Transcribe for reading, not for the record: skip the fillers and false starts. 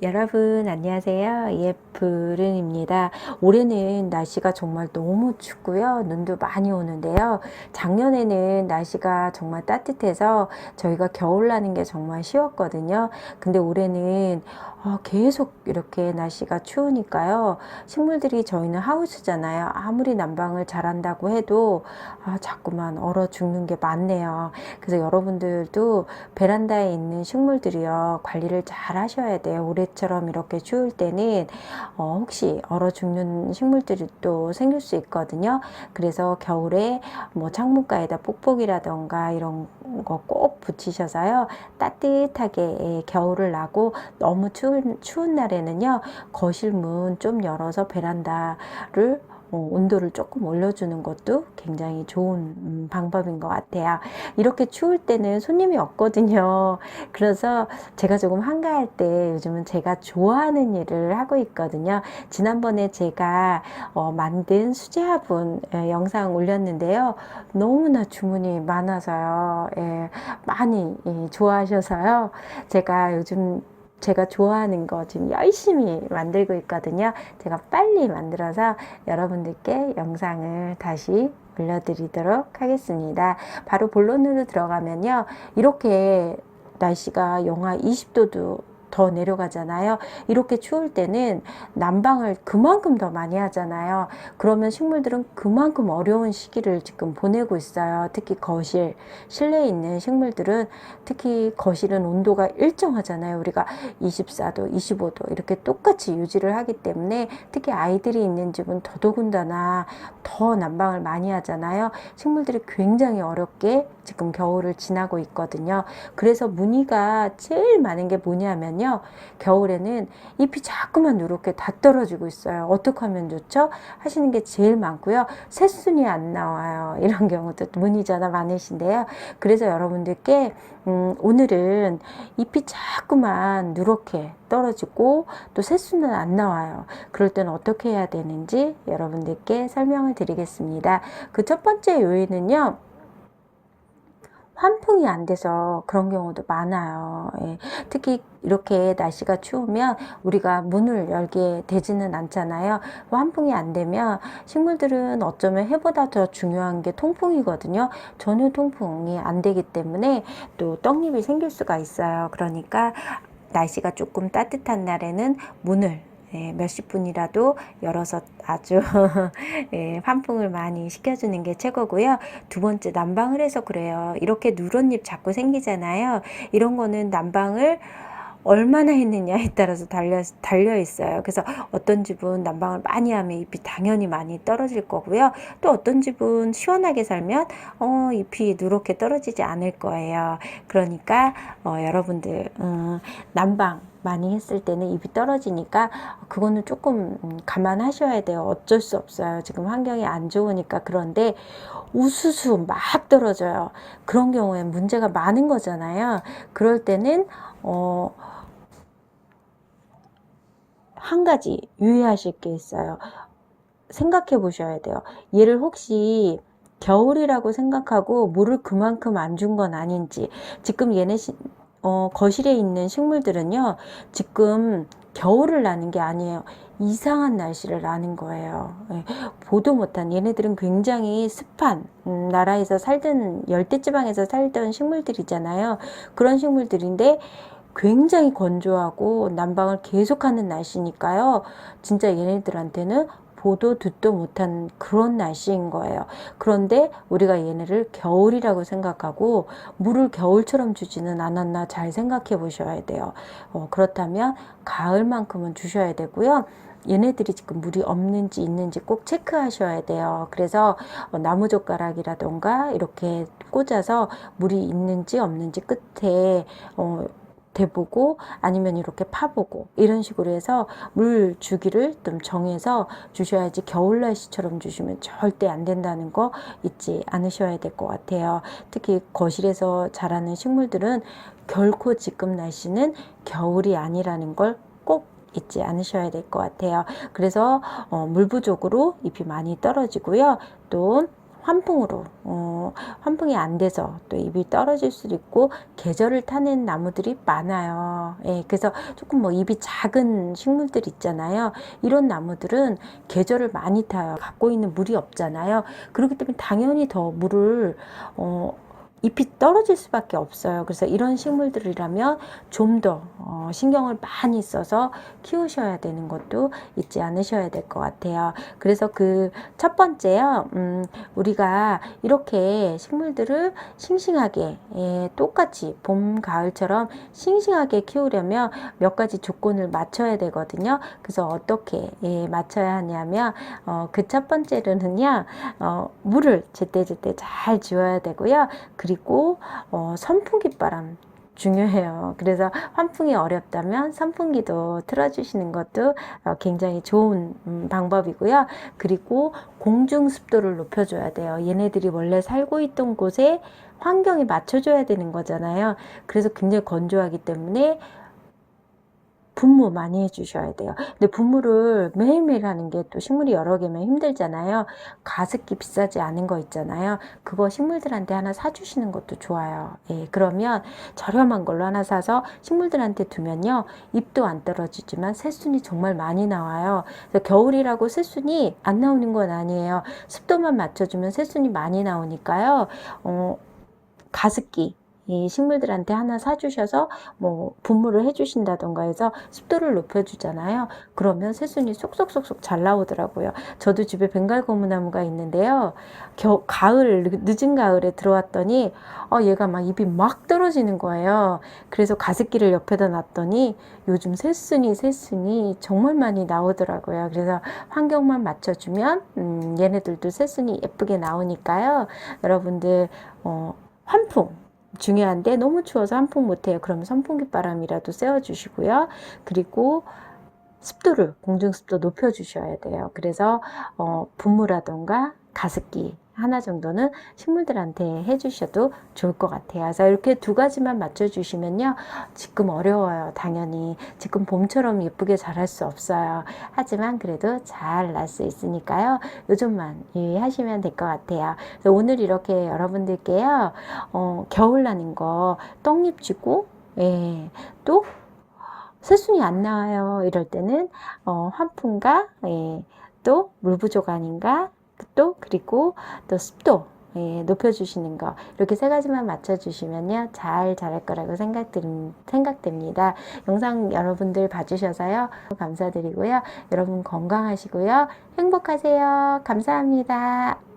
여러분 안녕하세요. 예쁘른입니다. 올해는 날씨가 정말 너무 춥고요. 눈도 많이 오는데요. 작년에는 날씨가 정말 따뜻해서 저희가 겨울 나는 게 정말 쉬웠거든요. 근데 올해는 계속 이렇게 날씨가 추우니까요. 식물들이 저희는 하우스잖아요. 아무리 난방을 잘한다고 해도 자꾸만 얼어 죽는 게 많네요. 그래서 여러분들도 베란다에 있는 식물들이요. 관리를 잘 하셔야 돼요. 올해처럼 이렇게 추울 때는 혹시 얼어 죽는 식물들이 또 생길 수 있거든요. 그래서 겨울에 뭐 창문가에다 뽁뽁이라던가 이런 거 꼭 붙이셔서요. 따뜻하게 겨울을 나고 너무 추운 날에는요. 거실 문 좀 열어서 베란다를 온도를 조금 올려주는 것도 굉장히 좋은 방법인 것 같아요. 이렇게 추울 때는 손님이 없거든요. 그래서 제가 조금 한가할 때 요즘은 제가 좋아하는 일을 하고 있거든요. 지난번에 제가 만든 수제 화분 영상 올렸는데요. 너무나 주문이 많아서요. 많이 좋아하셔서요. 제가 요즘 제가 좋아하는 거 지금 열심히 만들고 있거든요. 제가 빨리 만들어서 여러분들께 영상을 다시 올려드리도록 하겠습니다. 바로 본론으로 들어가면요. 이렇게 날씨가 영하 20도도 더 내려가잖아요. 이렇게 추울 때는 난방을 그만큼 더 많이 하잖아요. 그러면 식물들은 그만큼 어려운 시기를 지금 보내고 있어요. 특히 거실, 실내에 있는 식물들은 특히 거실은 온도가 일정하잖아요. 우리가 24도, 25도 이렇게 똑같이 유지를 하기 때문에 특히 아이들이 있는 집은 더더군다나 더 난방을 많이 하잖아요. 식물들이 굉장히 어렵게 지금 겨울을 지나고 있거든요. 그래서 문의가 제일 많은 게 뭐냐면요. 겨울에는 잎이 자꾸만 누렇게 다 떨어지고 있어요. 어떻게 하면 좋죠? 하시는 게 제일 많고요. 새순이 안 나와요. 이런 경우도 문의자가 많으신데요. 그래서 여러분들께 오늘은 잎이 자꾸만 누렇게 떨어지고 또 새순은 안 나와요. 그럴 때는 어떻게 해야 되는지 여러분들께 설명을 드리겠습니다. 그 첫 번째 요인은요. 환풍이 안 돼서 그런 경우도 많아요. 특히 이렇게 날씨가 추우면 우리가 문을 열게 되지는 않잖아요. 환풍이 안 되면 식물들은 어쩌면 해보다 더 중요한 게 통풍이거든요. 전혀 통풍이 안 되기 때문에 또 떡잎이 생길 수가 있어요. 그러니까 날씨가 조금 따뜻한 날에는 문을 몇십 분이라도 열어서 아주 환풍을 많이 시켜주는 게 최고고요. 두 번째, 난방을 해서 그래요. 이렇게 누런 잎 자꾸 생기잖아요. 이런 거는 난방을 얼마나 했느냐에 따라서 달려 있어요. 그래서 어떤 집은 난방을 많이 하면 잎이 당연히 많이 떨어질 거고요. 또 어떤 집은 시원하게 살면 잎이 누렇게 떨어지지 않을 거예요. 그러니까 여러분들 난방 많이 했을 때는 잎이 떨어지니까 그거는 조금 감안하셔야 돼요. 어쩔 수 없어요. 지금 환경이 안 좋으니까. 그런데 우수수 막 떨어져요. 그런 경우엔 문제가 많은 거잖아요. 그럴 때는 한 가지 유의하실 게 있어요. 생각해 보셔야 돼요. 얘를 혹시 겨울이라고 생각하고 물을 그만큼 안 준 건 아닌지. 지금 얘네 거실에 있는 식물들은요. 지금 겨울을 나는 게 아니에요. 이상한 날씨를 나는 거예요. 보도 못한 얘네들은 굉장히 습한 나라에서 살던 열대지방에서 살던 식물들이잖아요. 그런 식물들인데 굉장히 건조하고 난방을 계속하는 날씨니까요. 진짜 얘네들한테는 보도 듣도 못한 그런 날씨인 거예요. 그런데 우리가 얘네를 겨울이라고 생각하고 물을 겨울처럼 주지는 않았나 잘 생각해 보셔야 돼요. 그렇다면 가을만큼은 주셔야 되고요. 얘네들이 지금 물이 없는지 있는지 꼭 체크하셔야 돼요. 그래서 나무젓가락이라던가 이렇게 꽂아서 물이 있는지 없는지 끝에 대보고 아니면 이렇게 파보고 이런 식으로 해서 물 주기를 좀 정해서 주셔야지 겨울 날씨처럼 주시면 절대 안 된다는 거 잊지 않으셔야 될 것 같아요. 특히 거실에서 자라는 식물들은 결코 지금 날씨는 겨울이 아니라는 걸 꼭 잊지 않으셔야 될 것 같아요. 그래서 물 부족으로 잎이 많이 떨어지고요. 또 환풍으로 환풍이 안 돼서 또 잎이 떨어질 수도 있고 계절을 타는 나무들이 많아요. 예, 그래서 조금 뭐 잎이 작은 식물들 있잖아요. 이런 나무들은 계절을 많이 타요. 갖고 있는 물이 없잖아요. 그렇기 때문에 당연히 더 물을 잎이 떨어질 수밖에 없어요. 그래서 이런 식물들이라면 좀 더 신경을 많이 써서 키우셔야 되는 것도 잊지 않으셔야 될 것 같아요. 그래서 그 첫 번째요, 우리가 이렇게 식물들을 싱싱하게, 똑같이 봄, 가을처럼 싱싱하게 키우려면 몇 가지 조건을 맞춰야 되거든요. 그래서 어떻게 맞춰야 하냐면 그 첫 번째로는요, 물을 제때제때 잘 주어야 되고요. 그리고 선풍기 바람 중요해요. 그래서 환풍이 어렵다면 선풍기도 틀어주시는 것도 굉장히 좋은 방법이고요. 그리고 공중 습도를 높여줘야 돼요. 얘네들이 원래 살고 있던 곳에 환경에 맞춰줘야 되는 거잖아요. 그래서 굉장히 건조하기 때문에 분무 많이 해주셔야 돼요. 근데 분무를 매일매일 하는 게 또 식물이 여러 개면 힘들잖아요. 가습기 비싸지 않은 거 있잖아요. 그거 식물들한테 하나 사주시는 것도 좋아요. 예, 그러면 저렴한 걸로 하나 사서 식물들한테 두면요, 잎도 안 떨어지지만 새순이 정말 많이 나와요. 그래서 겨울이라고 새순이 안 나오는 건 아니에요. 습도만 맞춰주면 새순이 많이 나오니까요. 가습기 이 식물들한테 하나 사주셔서 뭐 분무를 해주신다던가 해서 습도를 높여주잖아요. 그러면 새순이 쏙쏙쏙쏙 잘 나오더라고요. 저도 집에 벵갈 고무나무가 있는데요. 가을, 늦은 가을에 들어왔더니 얘가 막 잎이 막 떨어지는 거예요. 그래서 가습기를 옆에다 놨더니 요즘 새순이 정말 많이 나오더라고요. 그래서 환경만 맞춰주면 얘네들도 새순이 예쁘게 나오니까요. 여러분들 환풍 중요한데 너무 추워서 환풍 못해요. 그러면 선풍기 바람이라도 쐬어주시고요. 그리고 습도를 공중습도 높여주셔야 돼요. 그래서 분무라던가 가습기 하나 정도는 식물들한테 해주셔도 좋을 것 같아요. 그래서 이렇게 두 가지만 맞춰주시면요. 지금 어려워요. 당연히. 지금 봄처럼 예쁘게 자랄 수 없어요. 하지만 그래도 잘 날 수 있으니까요. 요즘만 유의하시면 될 것 같아요. 그래서 오늘 이렇게 여러분들께요. 겨울 나는 거 떡잎 주고, 예, 또 새순이 안 나와요. 이럴 때는 환풍과 또 물 부족 아닌가 또 그리고 또 습도 높여주시는 거 이렇게 세 가지만 맞춰주시면요 잘 자랄 거라고 생각됩니다. 영상 여러분들 봐주셔서요 감사드리고요. 여러분 건강하시고요. 행복하세요. 감사합니다.